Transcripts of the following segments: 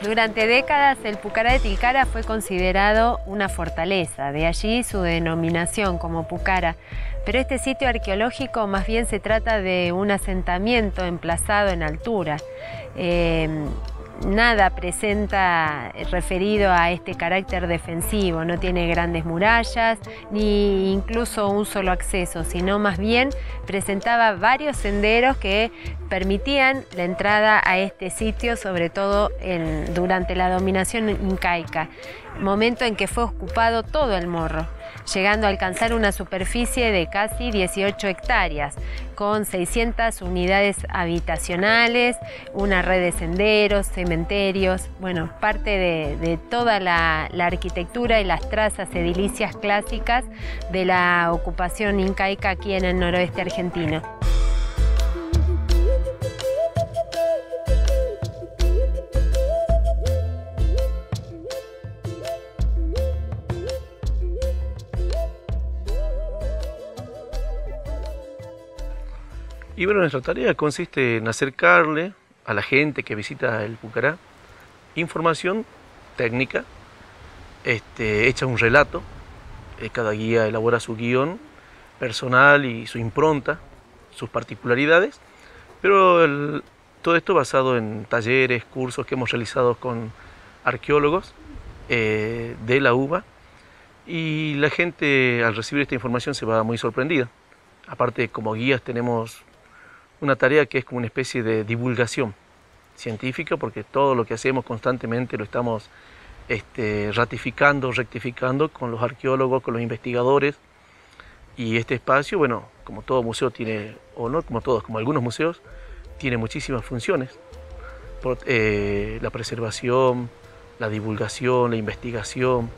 Durante décadas el Pucará de Tilcara fue considerado una fortaleza, de allí su denominación como Pucará. Pero este sitio arqueológico más bien se trata de un asentamiento emplazado en altura. Nada presenta referido a este carácter defensivo, no tiene grandes murallas ni incluso un solo acceso, sino más bien presentaba varios senderos que permitían la entrada a este sitio, sobre todo durante la dominación incaica, momento en que fue ocupado todo el Morro, llegando a alcanzar una superficie de casi 18 hectáreas, con 600 unidades habitacionales, una red de senderos, cementerios, bueno, parte de toda la arquitectura y las trazas edilicias clásicas de la ocupación incaica aquí en el noroeste argentino. Y bueno, nuestra tarea consiste en acercarle a la gente que visita el Pucará información técnica, hecha un relato, cada guía elabora su guión personal y su impronta, sus particularidades, pero todo esto basado en talleres, cursos que hemos realizado con arqueólogos de la UBA, y la gente al recibir esta información se va muy sorprendida. Aparte, como guías tenemos una tarea que es como una especie de divulgación científica, porque todo lo que hacemos constantemente lo estamos ratificando, rectificando con los arqueólogos, con los investigadores. Y este espacio, bueno, como todo museo tiene, o no como todos, como algunos museos, tiene muchísimas funciones. La preservación, la divulgación, la investigación.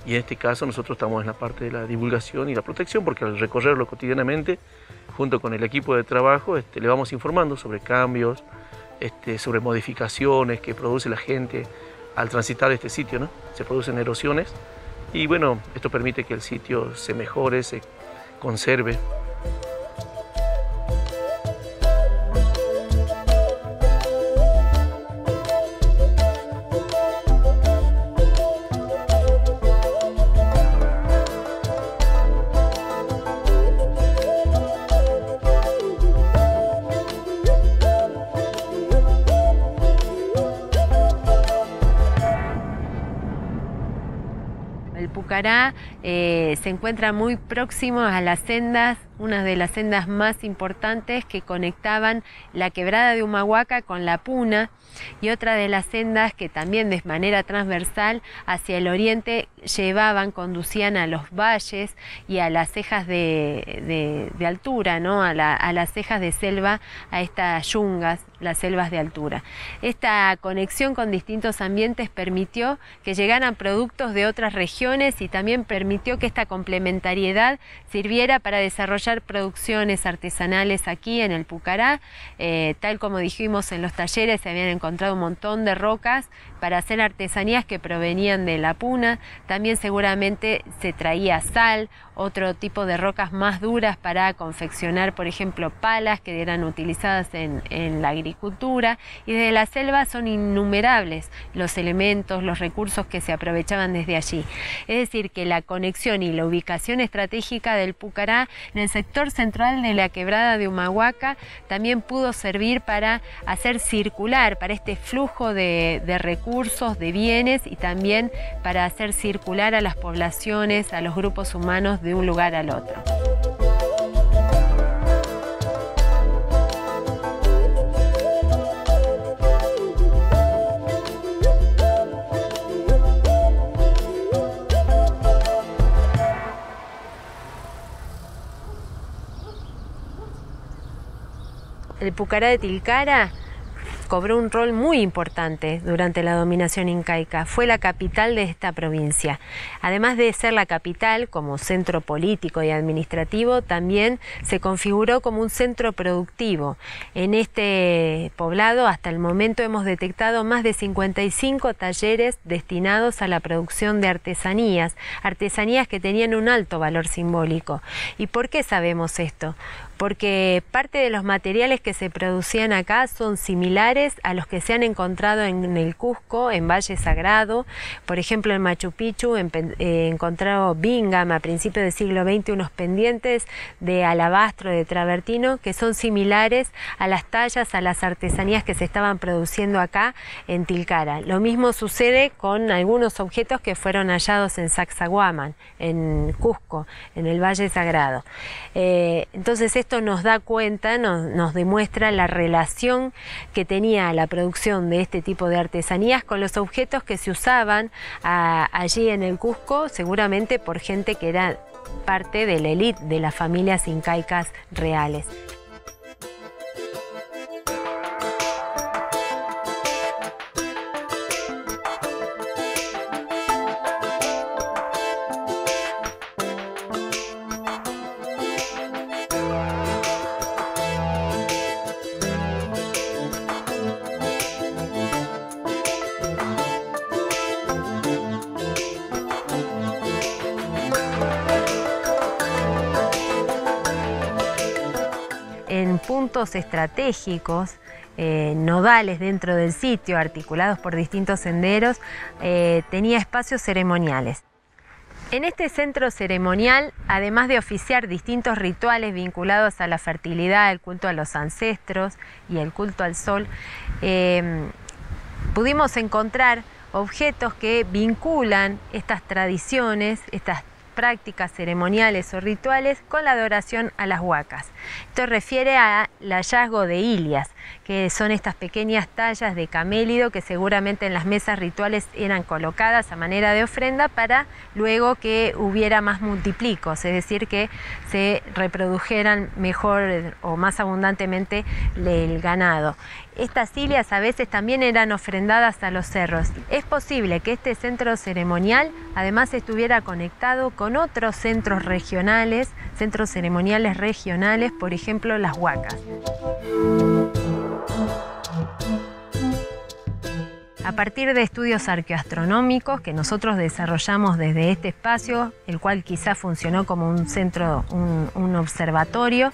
Y en este caso nosotros estamos en la parte de la divulgación y la protección, porque al recorrerlo cotidianamente, junto con el equipo de trabajo, le vamos informando sobre cambios, sobre modificaciones que produce la gente al transitar este sitio, ¿no? Se producen erosiones y bueno, esto permite que el sitio se mejore, se conserve. El Pucará se encuentra muy próximo a las sendas, una de las sendas más importantes que conectaban la quebrada de Humahuaca con la Puna, y otra de las sendas que también de manera transversal hacia el oriente conducían a los valles y a las cejas de altura, ¿no? a las cejas de selva, a estas yungas, las selvas de altura. Esta conexión con distintos ambientes permitió que llegaran productos de otras regiones y también permitió que esta complementariedad sirviera para desarrollar producciones artesanales aquí en el Pucará. Tal como dijimos en los talleres, se habían encontrado un montón de rocas para hacer artesanías que provenían de la Puna. También seguramente se traía sal otro tipo de rocas más duras para confeccionar, por ejemplo, palas que eran utilizadas en la agricultura, y desde la selva son innumerables los elementos, los recursos que se aprovechaban desde allí. Es decir, que la conexión y la ubicación estratégica del Pucará en el sector central de la quebrada de Humahuaca también pudo servir para hacer circular, para este flujo de recursos, de bienes, y también para hacer circular a las poblaciones, a los grupos humanos de un lugar al otro. El Pucará de Tilcara cobró un rol muy importante durante la dominación incaica. Fue la capital de esta provincia. Además de ser la capital como centro político y administrativo, también se configuró como un centro productivo. En este poblado hasta el momento hemos detectado más de 55 talleres destinados a la producción de artesanías que tenían un alto valor simbólico. ¿Y por qué sabemos esto? Porque parte de los materiales que se producían acá son similares a los que se han encontrado en el Cusco, en Valle Sagrado. Por ejemplo, en Machu Picchu encontró Bingham a principios del siglo XX unos pendientes de alabastro, de travertino, que son similares a las tallas, a las artesanías que se estaban produciendo acá en Tilcara. Lo mismo sucede con algunos objetos que fueron hallados en Sacsayhuaman, en Cusco, en el Valle Sagrado. Entonces esto nos da cuenta, nos demuestra la relación que tenía la producción de este tipo de artesanías con los objetos que se usaban allí en el Cusco, seguramente por gente que era parte de la élite de las familias incaicas reales. En puntos estratégicos, nodales dentro del sitio, articulados por distintos senderos, tenía espacios ceremoniales. En este centro ceremonial, además de oficiar distintos rituales vinculados a la fertilidad, el culto a los ancestros y el culto al sol, pudimos encontrar objetos que vinculan estas tradiciones, estas prácticas ceremoniales o rituales con la adoración a las huacas. Esto refiere al hallazgo de ilias, que son estas pequeñas tallas de camélido que seguramente en las mesas rituales eran colocadas a manera de ofrenda para luego que hubiera más multiplicos, es decir, que se reprodujeran mejor o más abundantemente el ganado. Estas ilias a veces también eran ofrendadas a los cerros. Es posible que este centro ceremonial además estuviera conectado con otros centros regionales, centros ceremoniales regionales, por ejemplo las huacas. A partir de estudios arqueoastronómicos que nosotros desarrollamos desde este espacio, el cual quizá funcionó como un centro, un observatorio,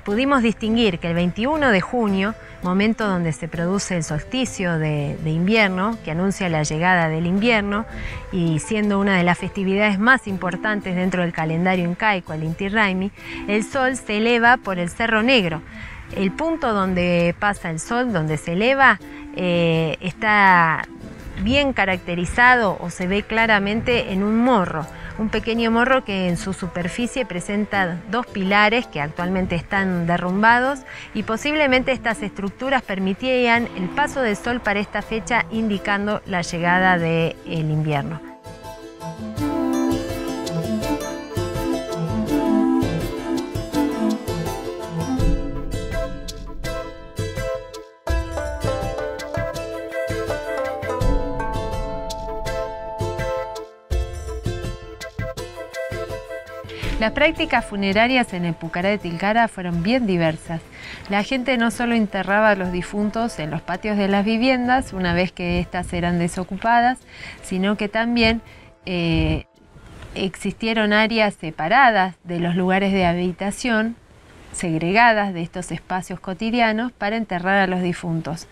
pudimos distinguir que el 21 de junio, momento donde se produce el solsticio de invierno, que anuncia la llegada del invierno, y siendo una de las festividades más importantes dentro del calendario incaico, el Inti Raymi, el sol se eleva por el Cerro Negro. El punto donde pasa el sol, donde se eleva, está bien caracterizado o se ve claramente en un morro, un pequeño morro que en su superficie presenta dos pilares que actualmente están derrumbados, y posiblemente estas estructuras permitían el paso del sol para esta fecha, indicando la llegada del invierno. Las prácticas funerarias en el Pucará de Tilcara fueron bien diversas. La gente no solo enterraba a los difuntos en los patios de las viviendas una vez que éstas eran desocupadas, sino que también existieron áreas separadas de los lugares de habitación, segregadas de estos espacios cotidianos para enterrar a los difuntos.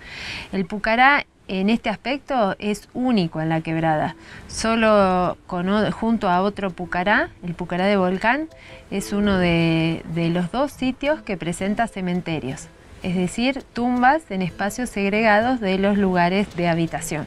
El Pucará en este aspecto es único en la quebrada. Solo junto a otro Pucará, el Pucará de Volcán, es uno de los 2 sitios que presenta cementerios, es decir, tumbas en espacios segregados de los lugares de habitación.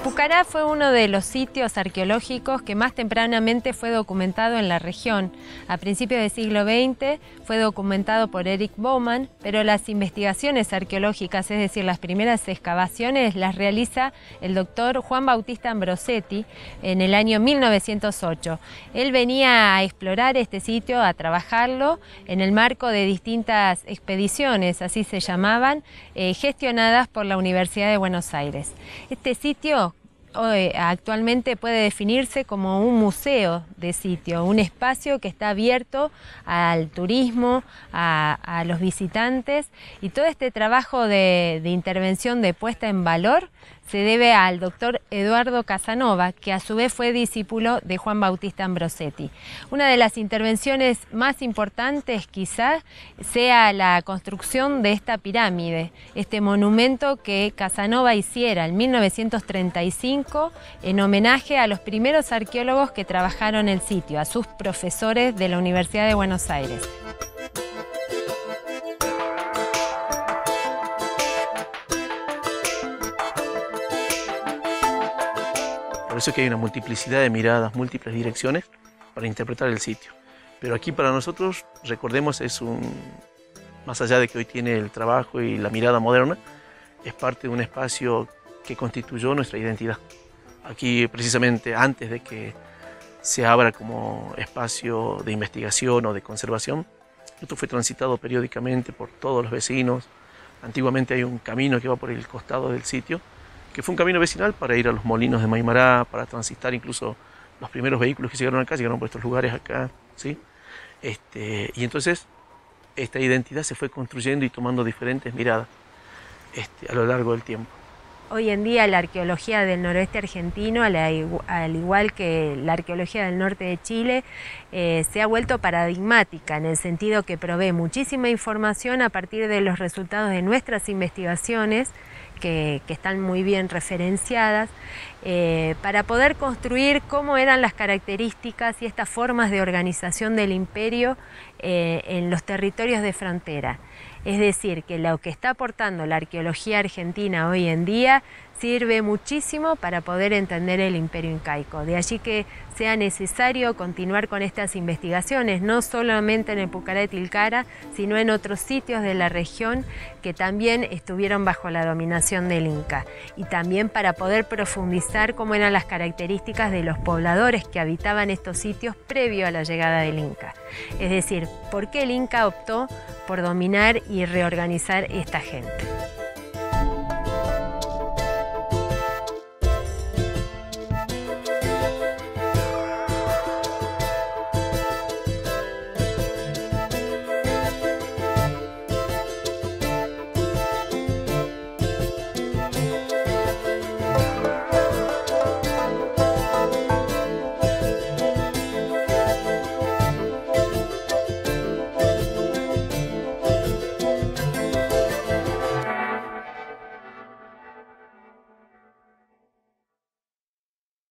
Pucará fue uno de los sitios arqueológicos que más tempranamente fue documentado en la región. A principios del siglo XX fue documentado por Eric Baumann, pero las investigaciones arqueológicas, es decir, las primeras excavaciones, las realiza el doctor Juan Bautista Ambrosetti en el año 1908. Él venía a explorar este sitio, a trabajarlo en el marco de distintas expediciones, así se llamaban, gestionadas por la Universidad de Buenos Aires. Este sitio actualmente puede definirse como un museo de sitio, un espacio que está abierto al turismo, a los visitantes, y todo este trabajo de intervención, de puesta en valor, se debe al doctor Eduardo Casanova, que a su vez fue discípulo de Juan Bautista Ambrosetti. Una de las intervenciones más importantes quizás sea la construcción de esta pirámide, este monumento que Casanova hiciera en 1935 en homenaje a los primeros arqueólogos que trabajaron el sitio, a sus profesores de la Universidad de Buenos Aires. Por eso es que hay una multiplicidad de miradas, múltiples direcciones para interpretar el sitio. Pero aquí para nosotros, recordemos, más allá de que hoy tiene el trabajo y la mirada moderna, es parte de un espacio que constituyó nuestra identidad. Aquí precisamente antes de que se abra como espacio de investigación o de conservación, esto fue transitado periódicamente por todos los vecinos. Antiguamente hay un camino que va por el costado del sitio, que fue un camino vecinal para ir a los molinos de Maimará, para transitar incluso los primeros vehículos que llegaron acá, llegaron por estos lugares acá, ¿sí? Y entonces esta identidad se fue construyendo y tomando diferentes miradas a lo largo del tiempo. Hoy en día la arqueología del noroeste argentino, al igual que la arqueología del norte de Chile, se ha vuelto paradigmática en el sentido que provee muchísima información a partir de los resultados de nuestras investigaciones, que están muy bien referenciadas, para poder construir cómo eran las características y estas formas de organización del imperio en los territorios de frontera. Es decir, que lo que está aportando la arqueología argentina hoy en día sirve muchísimo para poder entender el imperio incaico. De allí que sea necesario continuar con estas investigaciones, no solamente en el Pucará de Tilcara, sino en otros sitios de la región que también estuvieron bajo la dominación del Inca. Y también para poder profundizar cómo eran las características de los pobladores que habitaban estos sitios previo a la llegada del Inca. Es decir, ¿por qué el Inca optó por dominar y reorganizar esta gente?